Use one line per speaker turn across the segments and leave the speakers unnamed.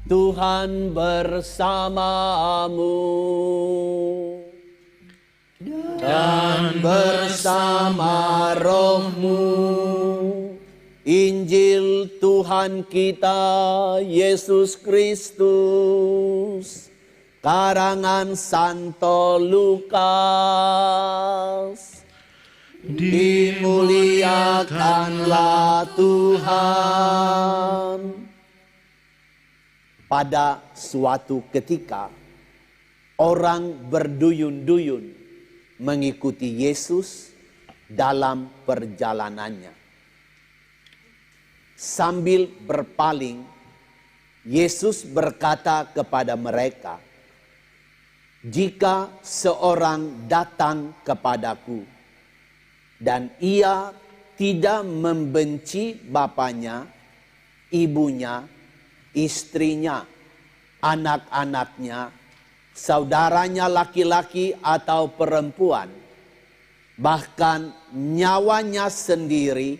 Tuhan bersamamu dan bersama rohmu. Injil Tuhan kita Yesus Kristus karangan Santo Lukas. Dimuliakanlah Tuhan. Pada suatu ketika, orang berduyun-duyun mengikuti Yesus dalam perjalanannya. Sambil berpaling, Yesus berkata kepada mereka, "Jika seorang datang kepadaku dan ia tidak membenci bapaknya, ibunya, istrinya, anak-anaknya, saudaranya laki-laki atau perempuan, bahkan nyawanya sendiri,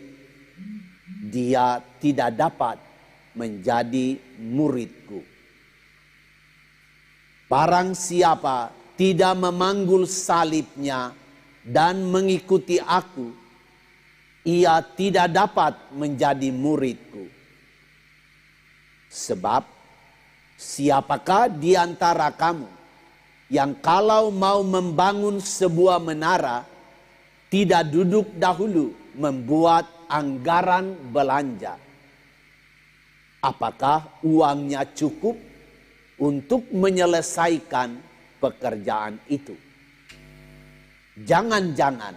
dia tidak dapat menjadi muridku. Barang siapa tidak memanggul salibnya dan mengikuti aku, ia tidak dapat menjadi muridku. Sebab siapakah di antara kamu yang kalau mau membangun sebuah menara tidak duduk dahulu membuat anggaran belanja? Apakah uangnya cukup untuk menyelesaikan pekerjaan itu? Jangan-jangan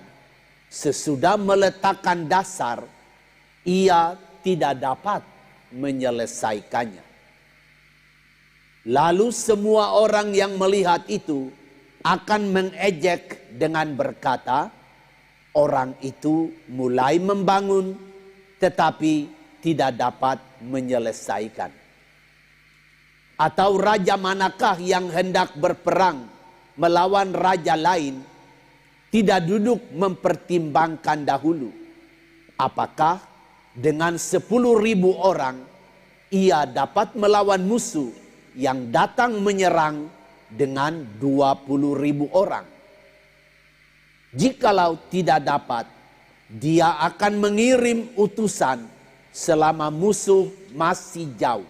sesudah meletakkan dasar ia tidak dapat menyelesaikannya. Lalu semua orang yang melihat itu akan mengejek dengan berkata, orang itu mulai membangun tetapi tidak dapat menyelesaikan. Atau raja manakah yang hendak berperang melawan raja lain tidak duduk mempertimbangkan dahulu apakah dengan 10.000 orang ia dapat melawan musuh yang datang menyerang dengan 20.000 orang. Jikalau tidak dapat, dia akan mengirim utusan selama musuh masih jauh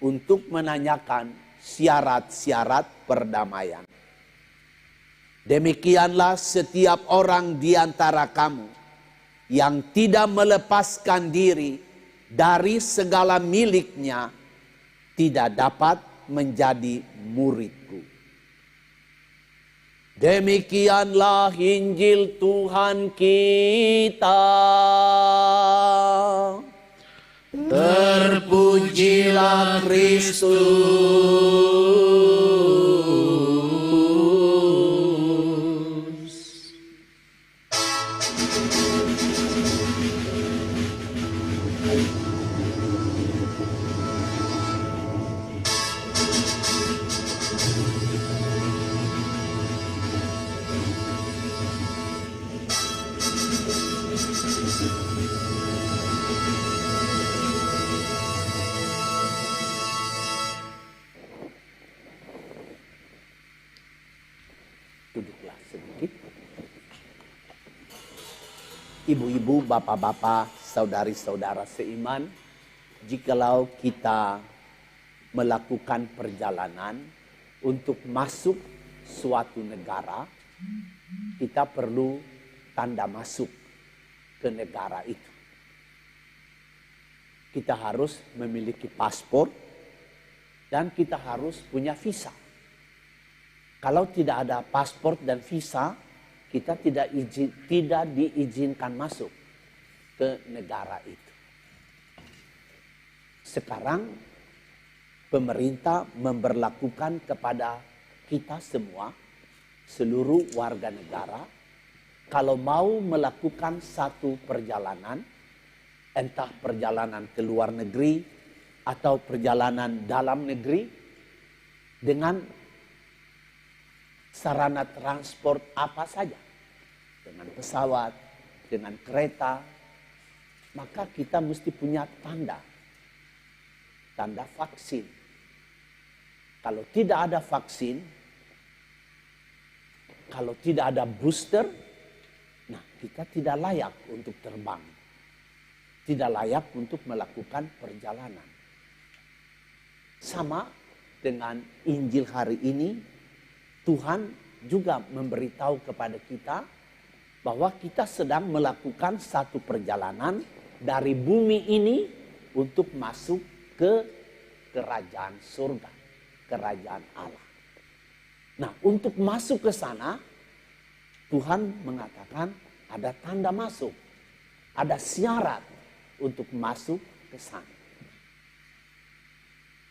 untuk menanyakan syarat-syarat perdamaian. Demikianlah setiap orang di antara kamu yang tidak melepaskan diri dari segala miliknya tidak dapat menjadi muridku." Demikianlah Injil Tuhan kita. Terpujilah Kristus. Duduklah sedikit. Ibu-ibu, bapak-bapak, saudari-saudara seiman, jikalau kita melakukan perjalanan untuk masuk suatu negara, kita perlu tanda masuk ke negara itu. Kita harus memiliki paspor dan kita harus punya visa. Kalau tidak ada paspor dan visa, kita tidak diizinkan masuk ke negara itu. Sekarang pemerintah memberlakukan kepada kita semua, seluruh warga negara, kalau mau melakukan satu perjalanan, entah perjalanan ke luar negeri atau perjalanan dalam negeri, dengan sarana transport apa saja, dengan pesawat, dengan kereta, maka kita mesti punya tanda vaksin Kalau tidak ada vaksin, kalau tidak ada booster, nah kita tidak layak untuk terbang. Tidak layak untuk melakukan perjalanan. Sama dengan Injil hari ini, Tuhan juga memberitahu kepada kita bahwa kita sedang melakukan satu perjalanan dari bumi ini untuk masuk ke kerajaan surga, kerajaan Allah. Nah, untuk masuk ke sana, Tuhan mengatakan ada tanda masuk, ada syarat untuk masuk ke sana.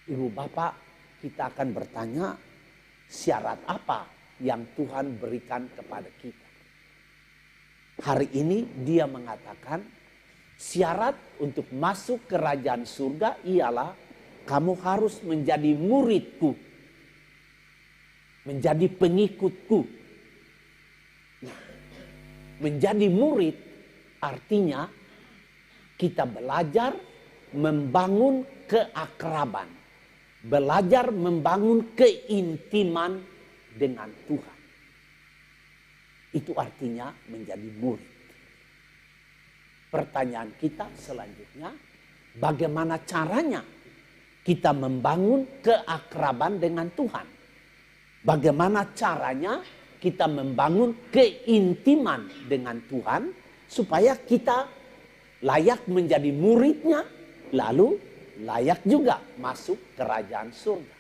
Ibu bapak, kita akan bertanya, syarat apa yang Tuhan berikan kepada kita? Hari ini dia mengatakan, syarat untuk masuk kerajaan surga ialah kamu harus menjadi muridku, menjadi pengikutku. Nah, menjadi murid artinya kita belajar membangun keakraban, belajar membangun keintiman dengan Tuhan. Itu artinya menjadi murid. Pertanyaan kita selanjutnya, bagaimana caranya kita membangun keakraban dengan Tuhan? Bagaimana caranya kita membangun keintiman dengan Tuhan supaya kita layak menjadi muridnya, lalu layak juga masuk kerajaan surga.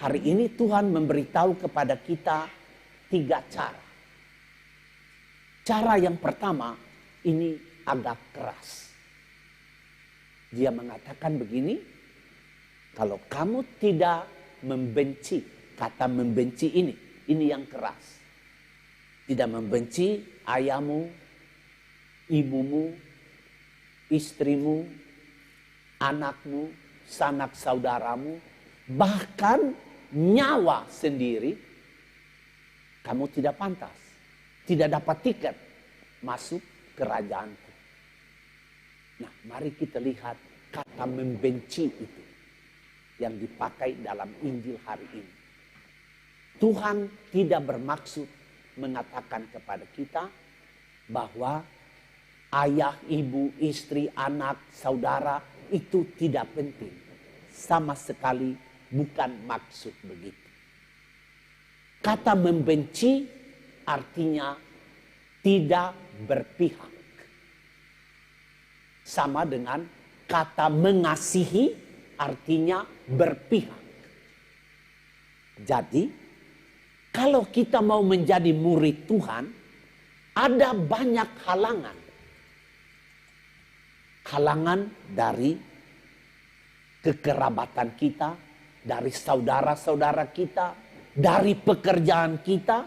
Hari ini Tuhan memberitahu kepada kita 3 cara. Cara yang pertama ini agak keras. Dia mengatakan begini, kalau kamu tidak membenci, kata membenci ini yang keras. Tidak membenci ayahmu, ibumu, istrimu, anakmu, sanak saudaramu, bahkan nyawa sendiri, kamu tidak pantas, tidak dapat tiket masuk kerajaanku. Nah, mari kita lihat kata membenci itu yang dipakai dalam Injil hari ini. Tuhan tidak bermaksud mengatakan kepada kita bahwa ayah, ibu, istri, anak, saudara itu tidak penting. Sama sekali bukan maksud begitu. Kata membenci artinya tidak berpihak. Sama dengan kata mengasihi artinya berpihak. Jadi kalau kita mau menjadi murid Tuhan, ada banyak halangan. Halangan dari kekerabatan kita, dari saudara-saudara kita, dari pekerjaan kita,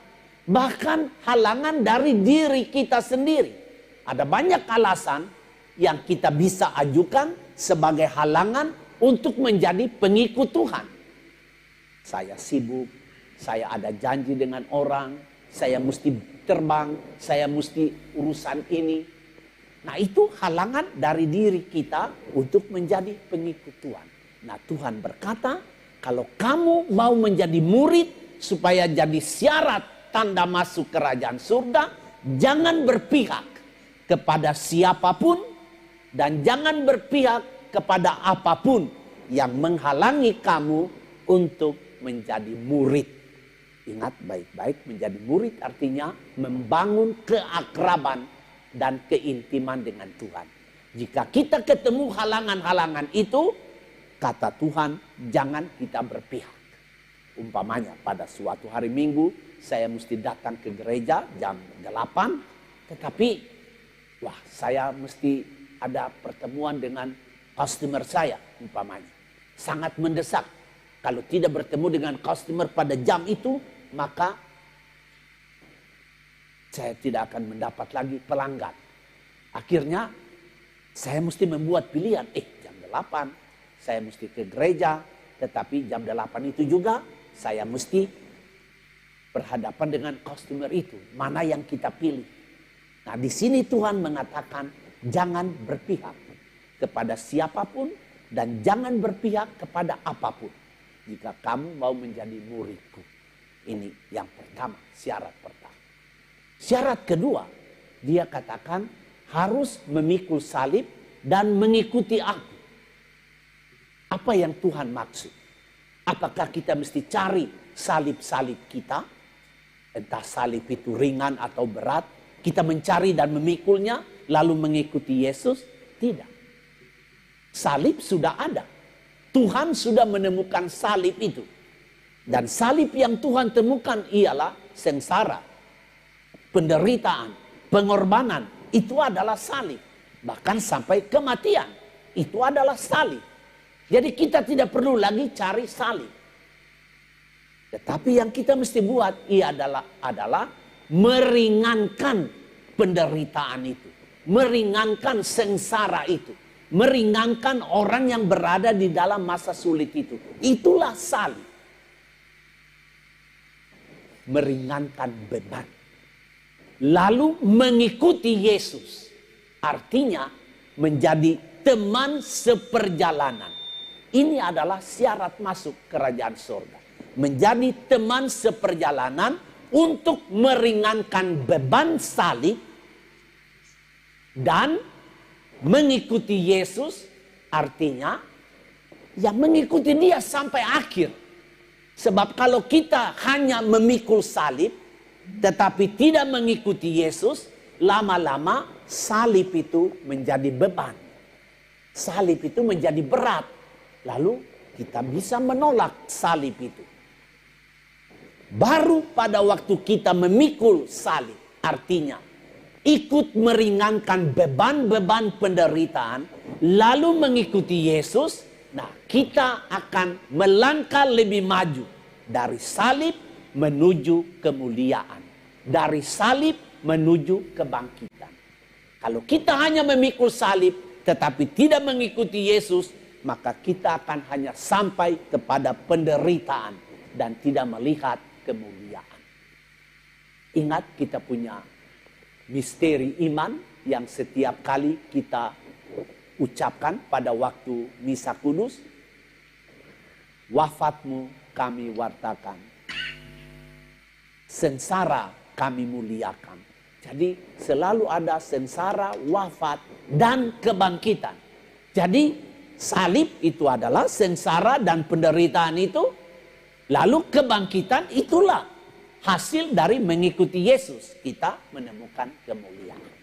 bahkan halangan dari diri kita sendiri. Ada banyak alasan yang kita bisa ajukan sebagai halangan untuk menjadi pengikut Tuhan. Saya sibuk, saya ada janji dengan orang, saya mesti terbang, saya mesti urusan ini. Nah, itu halangan dari diri kita untuk menjadi pengikut Tuhan. Nah, Tuhan berkata, kalau kamu mau menjadi murid supaya jadi syarat tanda masuk kerajaan surga, jangan berpihak kepada siapapun dan jangan berpihak kepada apapun yang menghalangi kamu untuk menjadi murid. Ingat baik-baik, menjadi murid artinya membangun keakraban dan keintiman dengan Tuhan. Jika kita ketemu halangan-halangan itu, kata Tuhan, jangan kita berpihak. Umpamanya pada suatu hari Minggu, saya mesti datang ke gereja jam 8, tetapi saya mesti ada pertemuan dengan customer saya, umpamanya. Sangat mendesak. Kalau tidak bertemu dengan customer pada jam itu, maka saya tidak akan mendapat lagi pelanggan. Akhirnya saya mesti membuat pilihan. Jam 8 saya mesti ke gereja, tetapi jam 8 itu juga saya mesti berhadapan dengan customer itu. Mana yang kita pilih? Nah, di sini Tuhan mengatakan jangan berpihak kepada siapapun dan jangan berpihak kepada apapun. jika kamu mau menjadi muridku. Ini yang pertama, syarat pertama. Syarat kedua, dia katakan harus memikul salib dan mengikuti aku. Apa yang Tuhan maksud? Apakah kita mesti cari salib-salib kita? Entah salib itu ringan atau berat. Kita mencari dan memikulnya lalu mengikuti Yesus? Tidak. Salib sudah ada. Tuhan sudah menemukan salib itu. Dan salib yang Tuhan temukan ialah sengsara, penderitaan, pengorbanan. Itu adalah salib. Bahkan sampai kematian. Itu adalah salib. Jadi kita tidak perlu lagi cari salib. Tetapi yang kita mesti buat adalah meringankan penderitaan itu. Meringankan sengsara itu. Meringankan orang yang berada di dalam masa sulit itu. Itulah salib. Meringankan beban. Lalu mengikuti Yesus. Artinya menjadi teman seperjalanan. Ini adalah syarat masuk kerajaan surga. Menjadi teman seperjalanan untuk meringankan beban salib. Dan mengikuti Yesus artinya ya mengikuti dia sampai akhir. Sebab kalau kita hanya memikul salib tetapi tidak mengikuti Yesus, lama-lama salib itu menjadi beban. Salib itu menjadi berat. Lalu kita bisa menolak salib itu. Baru pada waktu kita memikul salib, artinya ikut meringankan beban-beban penderitaan, lalu mengikuti Yesus, nah kita akan melangkah lebih maju dari salib menuju kemuliaan, dari salib menuju kebangkitan. Kalau kita hanya memikul salib tetapi tidak mengikuti Yesus, maka kita akan hanya sampai kepada penderitaan dan tidak melihat kemuliaan. Ingat, kita punya misteri iman yang setiap kali kita ucapkan pada waktu misa kudus. Wafatmu kami wartakan, sengsara kami muliakan. Jadi selalu ada sengsara, wafat, dan kebangkitan. Jadi salib itu adalah sengsara dan penderitaan itu. Lalu kebangkitan itulah hasil dari mengikuti Yesus. Kita menemukan kemuliaan.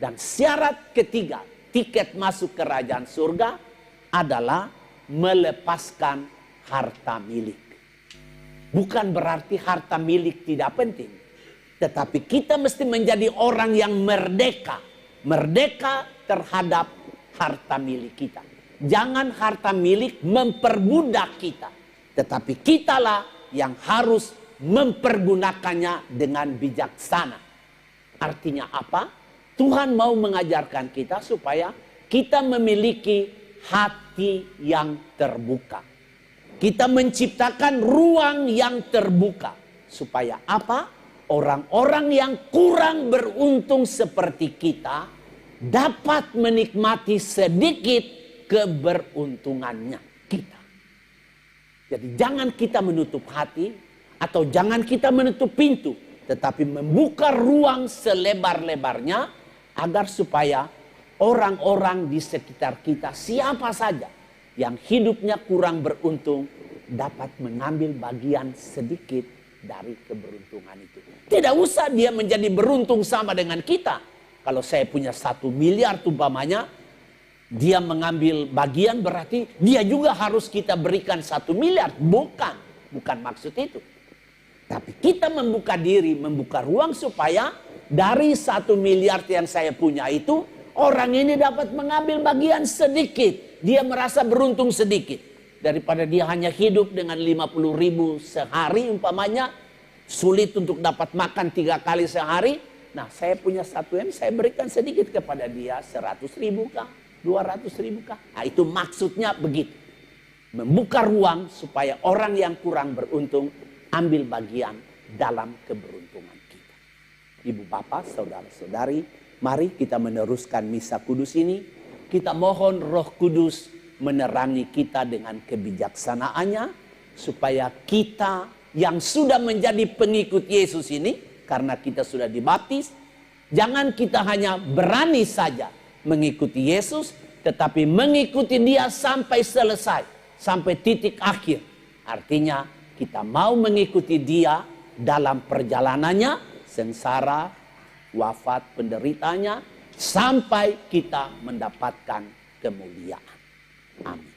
Dan syarat ketiga, tiket masuk kerajaan surga adalah melepaskan harta milik. Bukan berarti harta milik tidak penting. Tetapi kita mesti menjadi orang yang merdeka. Merdeka terhadap harta milik kita. Jangan harta milik memperbudak kita. Tetapi kitalah yang harus mempergunakannya dengan bijaksana. Artinya apa? Tuhan mau mengajarkan kita supaya kita memiliki hati yang terbuka. Kita menciptakan ruang yang terbuka. Supaya apa? Orang-orang yang kurang beruntung seperti kita dapat menikmati sedikit keberuntungannya kita. Jadi jangan kita menutup hati atau jangan kita menutup pintu, tetapi membuka ruang selebar-lebarnya agar supaya orang-orang di sekitar kita, siapa saja yang hidupnya kurang beruntung, dapat mengambil bagian sedikit dari keberuntungan itu. Tidak usah dia menjadi beruntung sama dengan kita. Kalau saya punya 1 miliar umpamanya, dia mengambil bagian berarti dia juga harus kita berikan 1 miliar. Bukan maksud itu. Tapi kita membuka diri, membuka ruang supaya dari 1 miliar yang saya punya itu, orang ini dapat mengambil bagian sedikit. Dia merasa beruntung sedikit. Daripada dia hanya hidup dengan 50.000 sehari umpamanya, sulit untuk dapat makan 3 kali sehari. Nah, saya punya 1 M, saya berikan sedikit kepada dia, 100.000 kah? 200.000 kah? Nah, itu maksudnya begitu. Membuka ruang supaya orang yang kurang beruntung ambil bagian dalam keberuntungan kita. Ibu bapak, saudara-saudari, mari kita meneruskan misa kudus ini. Kita mohon Roh Kudus menerangi kita dengan kebijaksanaannya, supaya kita yang sudah menjadi pengikut Yesus ini, karena kita sudah dibaptis, jangan kita hanya berani saja mengikuti Yesus, tetapi mengikuti Dia sampai selesai, sampai titik akhir. Artinya kita mau mengikuti Dia dalam perjalanannya, sengsara, wafat, penderitanya, sampai kita mendapatkan kemuliaan. Amin.